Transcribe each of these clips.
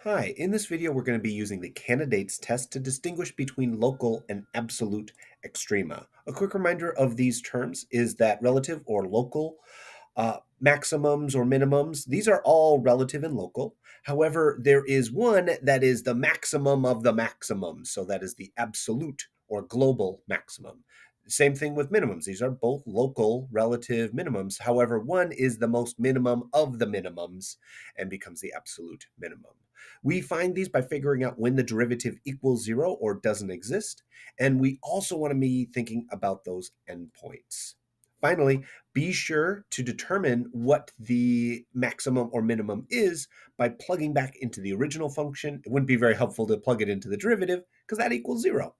Hi, in this video we're going to be using the candidates test to distinguish between local and absolute extrema. A quick reminder of these terms is that relative or local maximums or minimums, these are all relative and local. However, there is one that is the maximum of the maximum, so that is the absolute or global maximum. Same thing with minimums. These are both local relative minimums. However, one is the most minimum of the minimums and becomes the absolute minimum. We find these by figuring out when the derivative equals zero or doesn't exist. And we also want to be thinking about those endpoints. Finally, be sure to determine what the maximum or minimum is by plugging back into the original function. It wouldn't be very helpful to plug it into the derivative because that equals zero.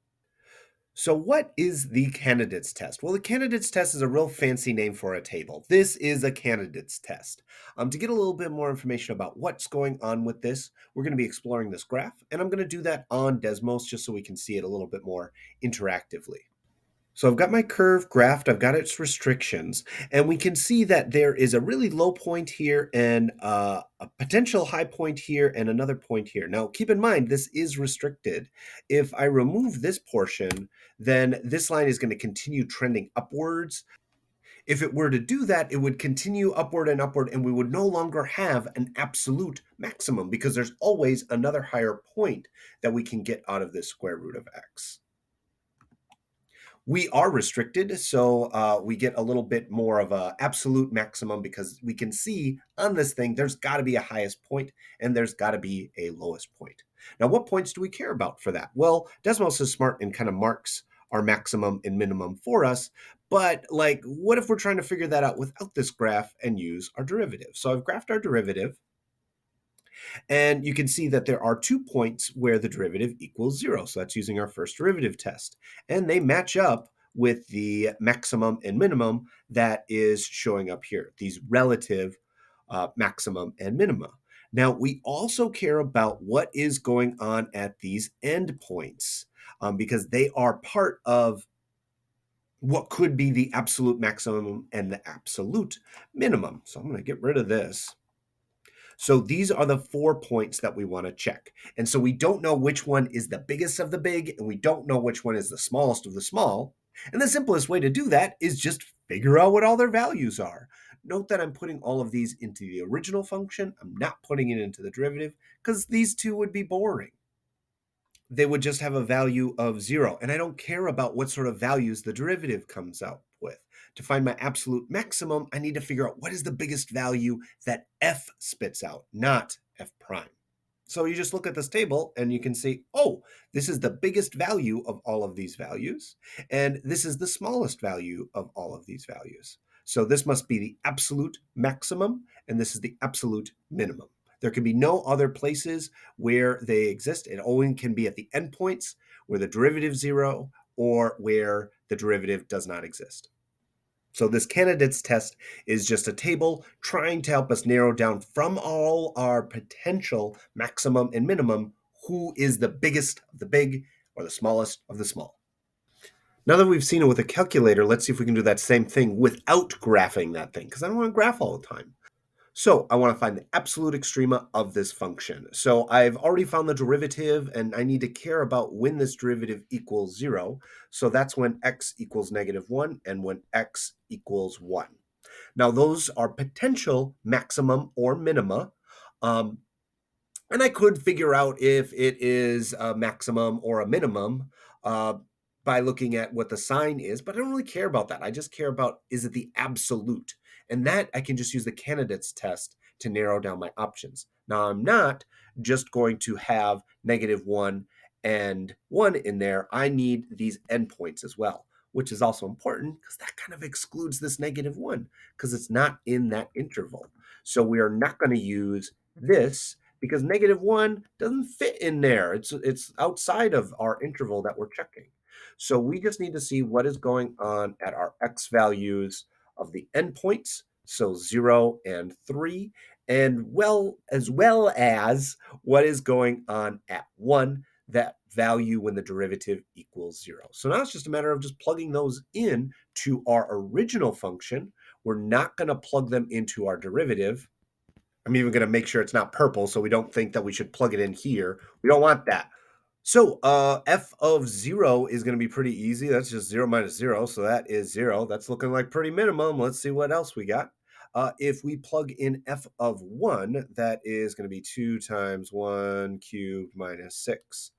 So, what is the candidates test? Well, the candidates test is a real fancy name for a table. This is a candidates test. To get a little bit more information about what's going on with this, we're going to be exploring this graph, and I'm going to do that on Desmos just so we can see it a little bit more interactively. So I've got my curve graphed, I've got its restrictions, and we can see that there is a really low point here and a potential high point here and another point here. Now, keep in mind, this is restricted. If I remove this portion, then this line is going to continue trending upwards. If it were to do that, it would continue upward and upward, and we would no longer have an absolute maximum because there's always another higher point that we can get out of this square root of x. We are restricted, so we get a little bit more of a absolute maximum because we can see on this thing there's got to be a highest point and there's got to be a lowest point. Now, what points do we care about for that? Well, Desmos is smart and kind of marks our maximum and minimum for us, but like, what if we're trying to figure that out without this graph and use our derivative? So I've graphed our derivative, and you can see that there are 2 points where the derivative equals zero. So that's using our first derivative test. And they match up with the maximum and minimum that is showing up here, these relative maximum and minima. Now, we also care about what is going on at these endpoints because they are part of what could be the absolute maximum and the absolute minimum. So I'm going to get rid of this. So these are the 4 points that we want to check. And so we don't know which one is the biggest of the big, and we don't know which one is the smallest of the small. And the simplest way to do that is just figure out what all their values are. Note that I'm putting all of these into the original function. I'm not putting it into the derivative because these two would be boring. They would just have a value of zero. And I don't care about what sort of values the derivative comes out with. To find my absolute maximum, I need to figure out what is the biggest value that f spits out, not f prime. So you just look at this table and you can see, oh, this is the biggest value of all of these values, and this is the smallest value of all of these values. So this must be the absolute maximum, and this is the absolute minimum. There can be no other places where they exist. It only can be at the endpoints where the derivative zero or where the derivative does not exist. So this candidates test is just a table trying to help us narrow down from all our potential maximum and minimum who is the biggest of the big or the smallest of the small. Now that we've seen it with a calculator, let's see if we can do that same thing without graphing that thing, because I don't want to graph all the time. So I want to find the absolute extrema of this function. So I've already found the derivative, and I need to care about when this derivative equals zero. So that's when x equals -1 and when x equals 1. Now those are potential maximum or minima. And I could figure out if it is a maximum or a minimum uh, by looking at what the sign is, but I don't really care about that. I just care about, is it the absolute? And that I can just use the candidates test to narrow down my options. Now, I'm not just going to have -1 and 1 in there. I need these endpoints as well, which is also important because that kind of excludes this -1 because it's not in that interval. So we are not going to use this because -1 doesn't fit in there. It's outside of our interval that we're checking. So we just need to see what is going on at our x values of the endpoints, so 0 and 3, and as well as what is going on at 1, that value when the derivative equals 0. So now it's just a matter of just plugging those in to our original function. We're not going to plug them into our derivative I'm even going to make sure it's not purple so we don't think that we should plug it in here. We don't want that. So, f of 0 is going to be pretty easy. That's just 0 minus 0. So that is 0. That's looking like pretty minimum. Let's see what else we got. If we plug in f of 1, that is going to be 2 times 1 cubed minus 6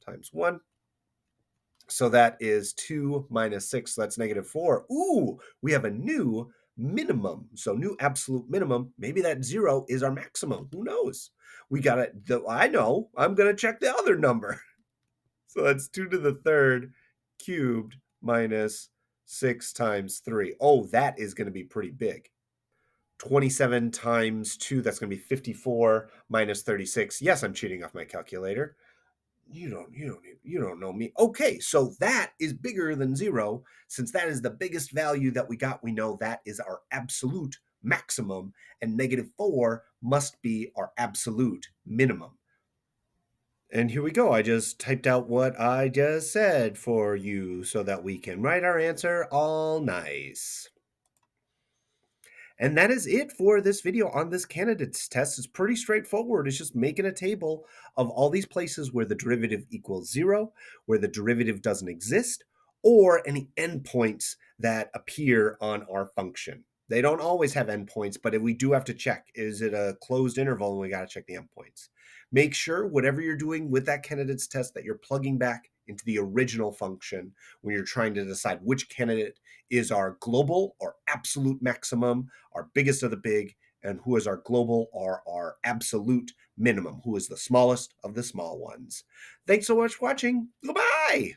times 1. So that is 2 minus 6. So that's negative 4. Ooh, we have a new minimum. So new absolute minimum. Maybe that 0 is our maximum. Who knows? We got it. I know. I'm going to check the other number. So that's 2 to the third cubed minus 6 times 3. Oh, that is going to be pretty big. 27 times 2, that's going to be 54 minus 36. Yes, I'm cheating off my calculator. You don't know me. Okay, so that is bigger than 0. Since that is the biggest value that we got, we know that is our absolute maximum, and negative 4 must be our absolute minimum. And here we go. I just typed out what I just said for you so that we can write our answer all nice. And that is it for this video on this candidates test. It's pretty straightforward. It's just making a table of all these places where the derivative equals 0, where the derivative doesn't exist, or any endpoints that appear on our function. They don't always have endpoints, but we do have to check. Is it a closed interval? And we got to check the endpoints. Make sure whatever you're doing with that candidates test that you're plugging back into the original function when you're trying to decide which candidate is our global or absolute maximum, our biggest of the big, and who is our global or our absolute minimum, who is the smallest of the small ones. Thanks so much for watching. Goodbye.